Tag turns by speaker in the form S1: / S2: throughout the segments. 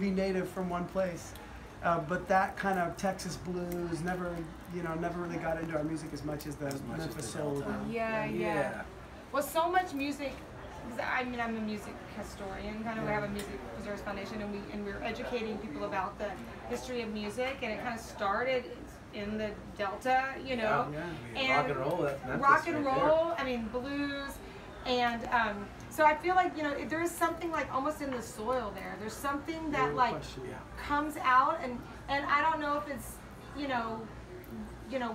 S1: be native from one place. But that kind of Texas blues never really got into our music as much as the Memphis soul.
S2: Yeah. Well, so much music. I mean, I'm a music historian. Kind of, we have a Music Preserves Foundation, and we're educating people about the history of music, and it kind of started in the Delta, you know.
S3: And rock and roll. That's Memphis
S2: rock and
S3: right
S2: roll.
S3: there.
S2: I mean, blues, and so I feel like, you know, there is something like almost in the soil there. There's something that like comes out, and I don't know if it's, you know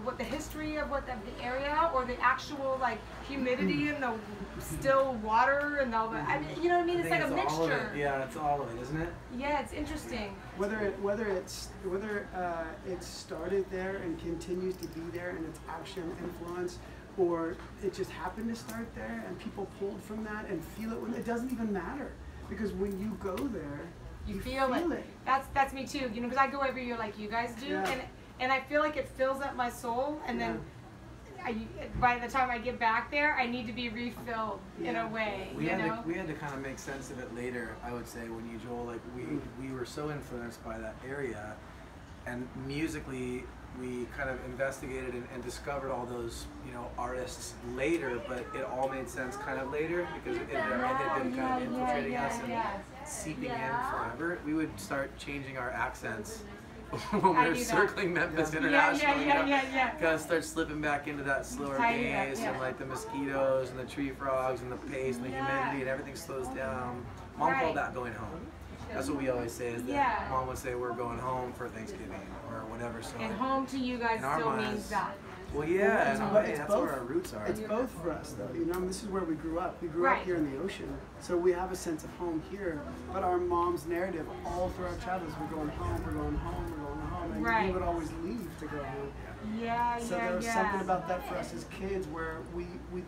S2: what the history of the area, or the actual like humidity and the still water and all that. I mean, you know what I mean? It's like a mixture.
S3: Yeah, it's all of it, isn't it?
S2: Yeah, it's interesting.
S1: Whether it started there and continues to be there and its action influence, or it just happened to start there and people pulled from that and feel it when it doesn't even matter, because when you go there, you feel it.
S2: That's me too. You know, because I go every year like you guys do, and I feel like it fills up my soul, and then by the time I get back there, I need to be refilled in a way.
S3: We had to kind of make sense of it later, I would say, when you, Joel, like we were so influenced by that area, and musically we kind of investigated and discovered all those, you know, artists later, but it all made sense kind of later because it had been kind of infiltrating us and seeping in forever. We would start changing our accents when we were circling Memphis internationally, kind of start slipping back into that slower pace, and like the mosquitoes and the tree frogs and the pace and the humidity and everything slows down. Mom called that going home. That's what we always say, is that Mom would say we're going home for Thanksgiving or whatever. So
S2: and home to you guys still means that.
S3: Well, yeah, that's where our roots are.
S1: It's both for us, though. You know, this is where we grew up. We grew up here in the ocean, so we have a sense of home here. But our mom's narrative all through our childhoods, we're going home, we're going home, we're going home, and we would always leave to go home. So there was something about that for us as kids, where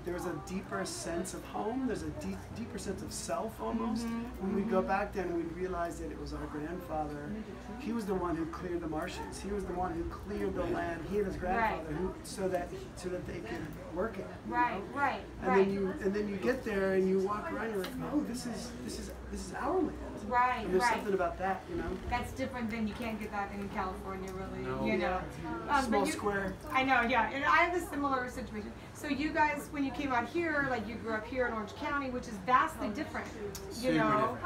S1: there was a deeper sense of home. There's a deeper sense of self almost. When we go back then, we realized that it was our grandfather. He was the one who cleared the marshes. He was the one who cleared the land. He and his grandfather, so that they could work it. And then you get there and you walk around. You're like, oh, this is our land. And there's something about that, you know.
S2: That's different than, you can't get that in California, really.
S1: No.
S2: You know,
S1: small square.
S2: I know, and I have a similar situation. So you guys, when you came out here, like you grew up here in Orange County, which is vastly different. You know.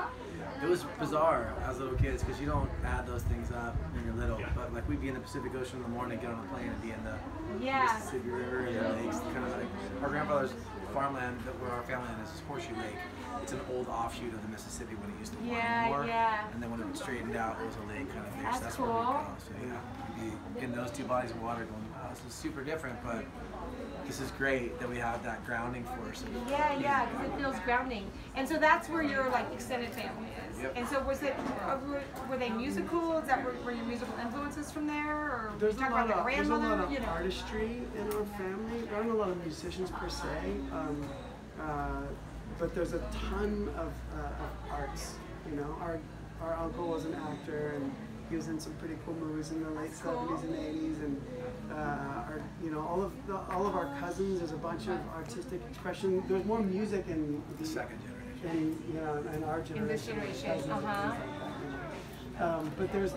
S3: It was bizarre as little kids because you don't add those things up when you're little. But like we'd be in the Pacific Ocean in the morning, get on a plane, and be in the Mississippi River and the lakes. Kind of like our grandfather's farmland, where our family is Horseshoe Lake. It's an old offshoot of the Mississippi when it used to water more. And then when it was straightened out, it was a lake kind of thing. So that's where we go. So we'd be in those two bodies of water going, wow, this is super different, but this is great that we have that grounding force.
S2: Because it feels grounding. And so that's where your like extended family is. And so were they musical? Is that were your musical influences from there? Or
S1: there's a lot of artistry in our family. There aren't a lot of musicians per se, but there's a ton of arts. You know, our uncle was an actor, and he was in some pretty cool movies in the late 70s and 80s, and all of our cousins. There's a bunch of artistic expression. There's more music in
S3: the second generation.
S1: In our generation.
S2: In this generation,
S1: but there's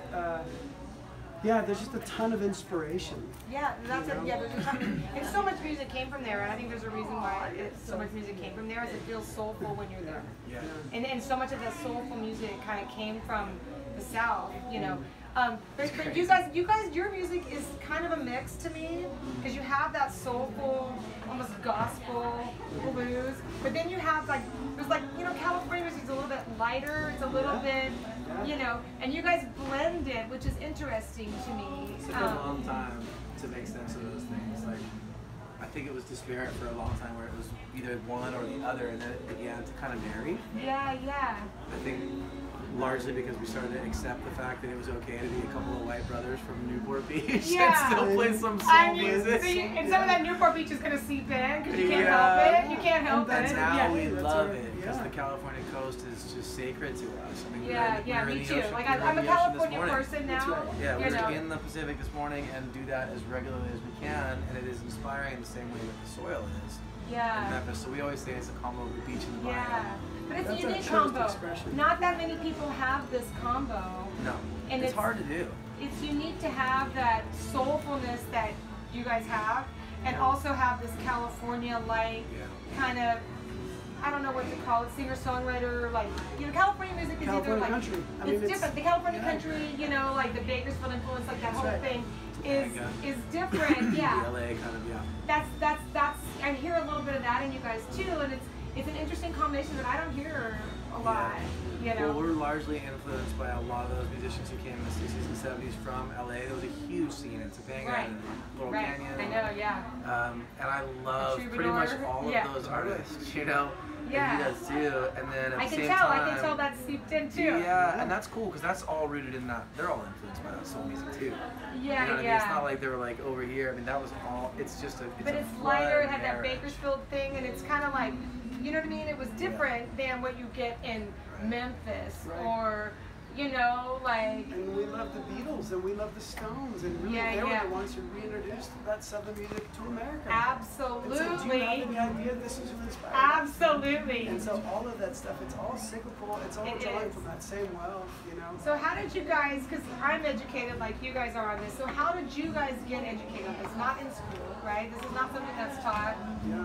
S1: just a ton of inspiration.
S2: There's a ton. And so much music came from there, and I think there's a reason why so much music came from there, is it feels soulful when you're there. And so much of that soulful music kind of came from the South, you know. But you guys, your music is kind of a mix to me, because you have that soulful, almost gospel blues, but then you have California music is a little bit lighter, it's a little bit, you know, and you guys blend it, which is interesting to me.
S3: It took a long time to make sense of those things. Like, I think it was disparate for a long time, where it was either one or the other, and then it began to kind of marry. I think largely because we started to accept the fact that it was okay to be a couple of white brothers from Newport Beach and still play some soul music.
S2: And some of that Newport Beach is going to seep in because you can't help it. You can't help it.
S3: That's how we love it, because the California coast is just sacred to us. I mean,
S2: me too. Like, I'm a California person now.
S3: We're in the Pacific this morning and do that as regularly as we can, and it is inspiring in the same way that the soil is in Memphis. So we always say it's a combo of the beach and the bayou.
S2: But it's
S1: That's
S2: a
S1: our
S2: unique
S1: truest
S2: combo.
S1: expression.
S2: Not that many people have this combo.
S3: No,
S2: And
S3: it's hard to do.
S2: It's unique to have that soulfulness that you guys have, and also have this California-like kind of, I don't know what to call it, singer-songwriter, like, you know, California music is
S1: California
S2: either like,
S1: country. I mean,
S2: it's different. The California country, you know, like the Bakersfield influence, like that whole thing is different. Yeah.
S3: The LA kind of,
S2: That's I hear a little bit of that in you guys too, and it's an interesting combination that I don't hear a lot. You know.
S3: Well, we're largely influenced by a lot of those musicians who came in the 60s and 70s from LA. There was a huge scene in Topanga and Laurel Canyon.
S2: I know, yeah.
S3: And I love pretty much all of those artists, you know.
S2: Yeah.
S3: And he does too. And then at the same
S2: I
S3: time,
S2: can tell that's seeped in too.
S3: Yeah, and that's cool because that's all rooted in that. They're all influenced by that soul music too.
S2: Yeah,
S3: you know what I mean? It's not like they were like over here. I mean, that was all. It's just a.
S2: But it's lighter. It had that Bakersfield thing, and it's kind of like, you know what I mean? It was different than what you get in Memphis or, you know, like.
S1: And we love the Beatles and we love the Stones, and really they were the ones who reintroduced that Southern music to America.
S2: Absolutely.
S1: And so do you have any idea this is who inspired
S2: Absolutely.
S1: And so all of that stuff, it's all cyclical, it's all drawing from that same well, you know.
S2: So how did you guys, because I'm educated like you guys are on this, so how did you guys get educated on this? Not in school, right? This is not something that's taught.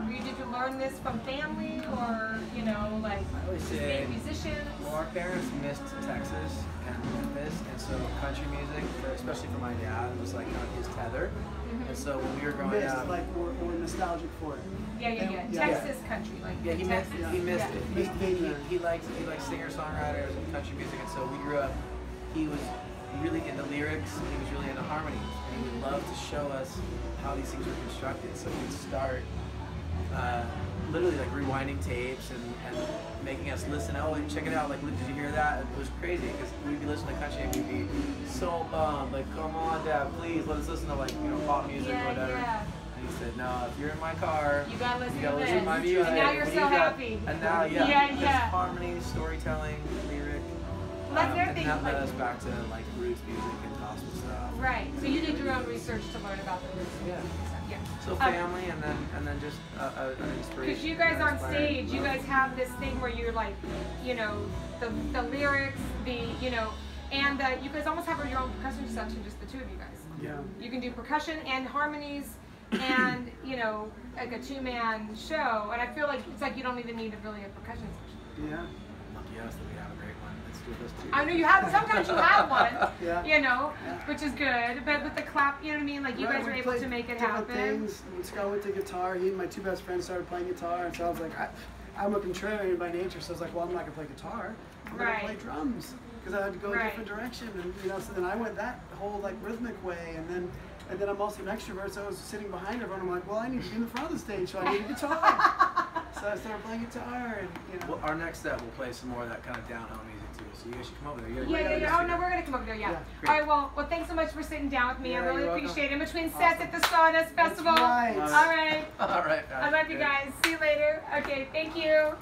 S2: Did you learn this from family or, you know, like being musicians?
S3: Well, our parents missed Texas and Memphis, and so country music, especially for my dad, was like kind of his tether. And so when we were growing up,
S1: like we're nostalgic for it.
S2: Yeah. Texas country, like
S3: he missed it. He liked singer-songwriters and country music, and so we grew up. He was really into lyrics. He was really into harmonies, and he would love to show us how these things were constructed. So we'd start literally like rewinding tapes and making us listen. Oh, check it out! Like, did you hear that? It was crazy because we'd be listening to country and we'd be so bummed. Like, come on, Dad, please let us listen to like pop music or whatever. And he said, no, if you're in my car,
S2: you gotta listen
S3: to my music.
S2: And now you're so happy.
S3: And now, just harmony, storytelling, lyric. And that led us back to like roots music and gospel stuff.
S2: Right. So you did your own research to learn about the roots music.
S3: Yeah. So family, and then just an inspiration.
S2: Because you guys on stage, you guys have this thing where you're like, you know, the lyrics, you know, and you guys almost have your own percussion section, just the two of you guys.
S1: Yeah.
S2: You can do percussion and harmonies, and you know, like a two-man show. And I feel like it's like you don't even need really a percussion section.
S1: Yeah.
S3: Lucky us that we have a great one. Let's do this too.
S2: I know you have. Sometimes you have one, you know, which is good. But with the clap, you know what I mean? Like you guys are able to make it happen.
S1: Things. When Scott went to guitar, he and my two best friends started playing guitar, and so I was like, I'm a contrarian by nature, so I was like, well, I'm not gonna play guitar. I'm gonna play drums because I had to go a different direction, and you know, so then I went that whole like rhythmic way, and then I'm also an extrovert, so I was sitting behind everyone. I'm like, well, I need to be in the front of the stage, so I need a guitar. So I started playing guitar, and you know.
S3: Well, our next set we'll play some more of that kind of down-home music too. So you guys should come over there.
S2: Yeah. Oh no, we're gonna come over there. Yeah. All right. Well, thanks so much for sitting down with me. I really appreciate it. In between sets at the Sawdust Festival. All right.
S3: All right.
S2: I love you guys. See you later. Okay. Thank you.